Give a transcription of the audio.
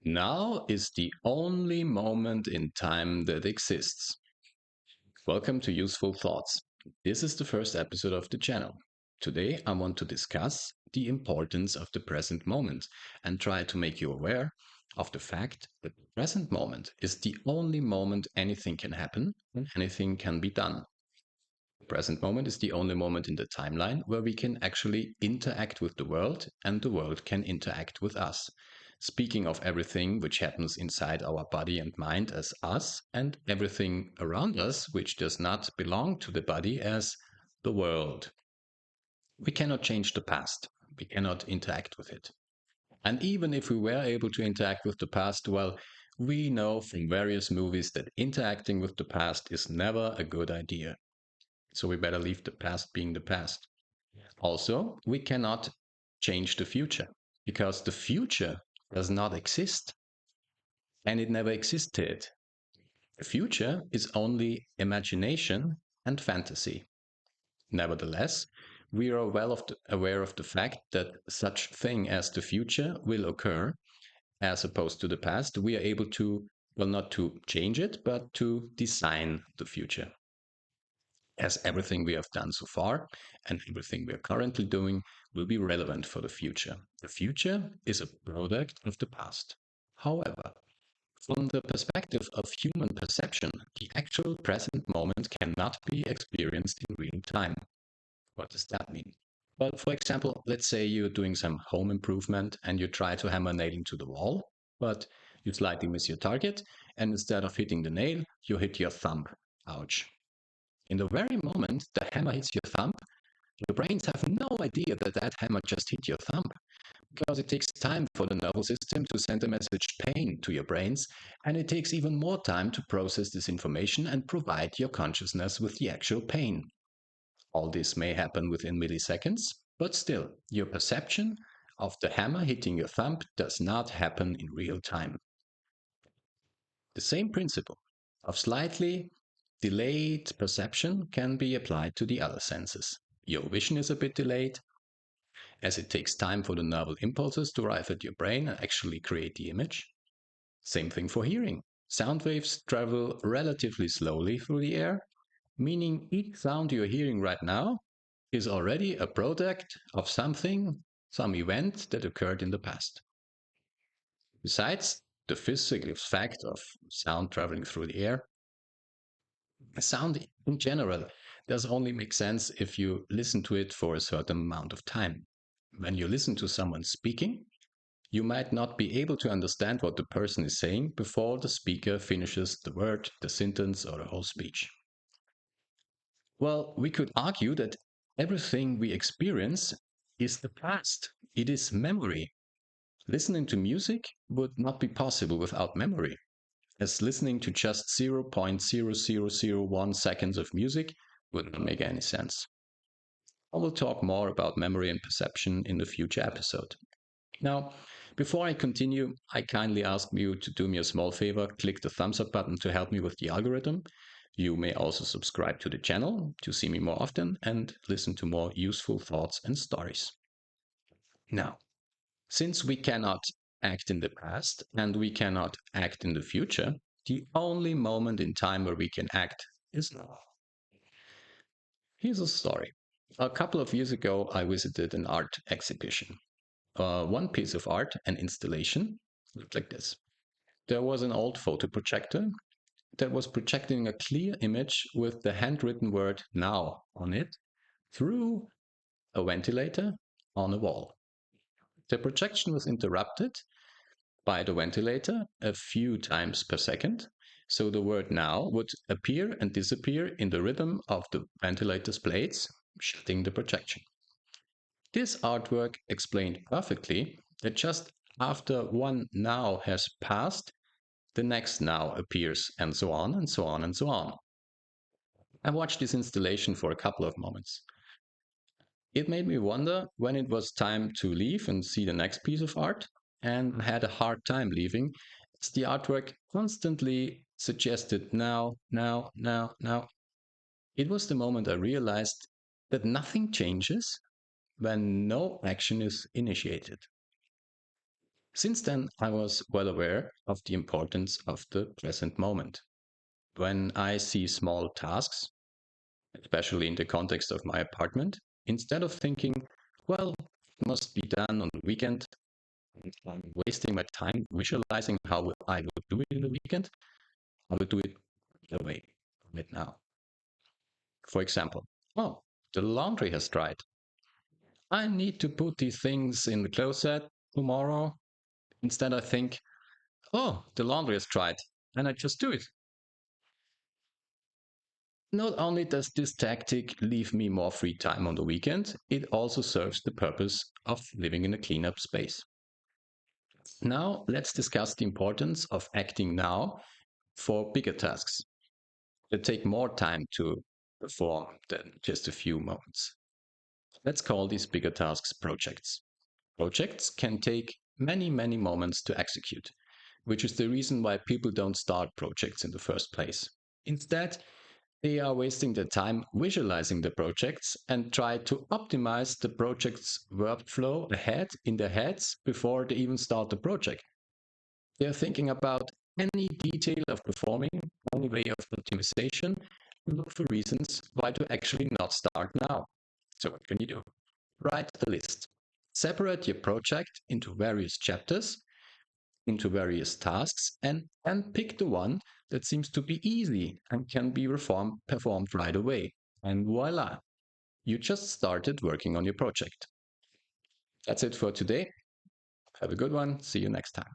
Now is the only moment in time that exists. Welcome to Useful Thoughts. This is the first episode of the channel. Today I want to discuss the importance of the present moment and try to make you aware of the fact that the present moment is the only moment anything can happen and anything can be done. The present moment is the only moment in the timeline where we can actually interact with the world and the world can interact with us. Speaking of everything which happens inside our body and mind as us, and everything around us which does not belong to the body as the world. We cannot change the past. We cannot interact with it. And even if we were able to interact with the past, well, we know from various movies that interacting with the past is never a good idea. So we better leave the past being the past. Also, we cannot change the future because the future does not exist and it never existed. The future is only imagination and fantasy. Nevertheless, we are aware of the fact that such thing as the future will occur as opposed to the past. We are able to, well, not to change it, but to design the future. As everything we have done so far and everything we are currently doing will be relevant for the future. The future is a product of the past. However, from the perspective of human perception, the actual present moment cannot be experienced in real time. What does that mean? Well, for example, let's say you're doing some home improvement and you try to hammer a nail into the wall, but you slightly miss your target, and instead of hitting the nail, you hit your thumb. Ouch. In the very moment the hammer hits your thumb, your brains have no idea that that hammer just hit your thumb because it takes time for the nervous system to send a message pain to your brains, and it takes even more time to process this information and provide your consciousness with the actual pain. All this may happen within milliseconds, but still, your perception of the hammer hitting your thumb does not happen in real time. The same principle of slightly delayed perception can be applied to the other senses. Your vision is a bit delayed, as it takes time for the nerval impulses to arrive at your brain and actually create the image. Same thing for hearing. Sound waves travel relatively slowly through the air, meaning each sound you're hearing right now is already a product of something, some event that occurred in the past. Besides the physical fact of sound traveling through the air, sound in general does only make sense if you listen to it for a certain amount of time. When you listen to someone speaking, you might not be able to understand what the person is saying before the speaker finishes the word, the sentence, or the whole speech. Well, we could argue that everything we experience is the past. It is memory. Listening to music would not be possible without memory, as listening to just 0.0001 seconds of music would not make any sense. I will talk more about memory and perception in a future episode. Now, before I continue, I kindly ask you to do me a small favor, click the thumbs up button to help me with the algorithm. You may also subscribe to the channel to see me more often and listen to more useful thoughts and stories. Now, since we cannot act in the past and we cannot act in the future, the only moment in time where we can act is now. Here's a story. A couple of years ago, I visited an art exhibition. One piece of art, an installation, looked like this. There was an old photo projector that was projecting a clear image with the handwritten word now on it through a ventilator on a wall. The projection was interrupted by the ventilator a few times per second, so the word now would appear and disappear in the rhythm of the ventilator's blades, shutting the projection. This artwork explained perfectly that just after one now has passed, the next now appears, and so on, and so on, and so on. I watched this installation for a couple of moments. It made me wonder when it was time to leave and see the next piece of art, and had a hard time leaving, as the artwork constantly suggested now, now, now, now. It was the moment I realized that nothing changes when no action is initiated. Since then, I was well aware of the importance of the present moment. When I see small tasks, especially in the context of my apartment, instead of thinking, well, it must be done on the weekend, and I'm wasting my time visualizing how I will do it in the weekend, I will do it the way, right now. For example, oh, the laundry has dried. I need to put these things in the closet tomorrow. Instead, I think, oh, the laundry has dried, and I just do it. Not only does this tactic leave me more free time on the weekend, it also serves the purpose of living in a clean up space. Now, let's discuss the importance of acting now for bigger tasks that take more time to perform than just a few moments. Let's call these bigger tasks projects. Projects can take many, many moments to execute, which is the reason why people don't start projects in the first place. Instead, they are wasting their time visualizing the projects and try to optimize the project's workflow ahead in their heads before they even start the project. They are thinking about any detail of performing, any way of optimization, and look for reasons why to actually not start now. So, what can you do? Write a list. Separate your project into various chapters, into various tasks, and pick the one that seems to be easy and can be performed right away. And voila, you just started working on your project. That's it for today. Have a good one. See you next time.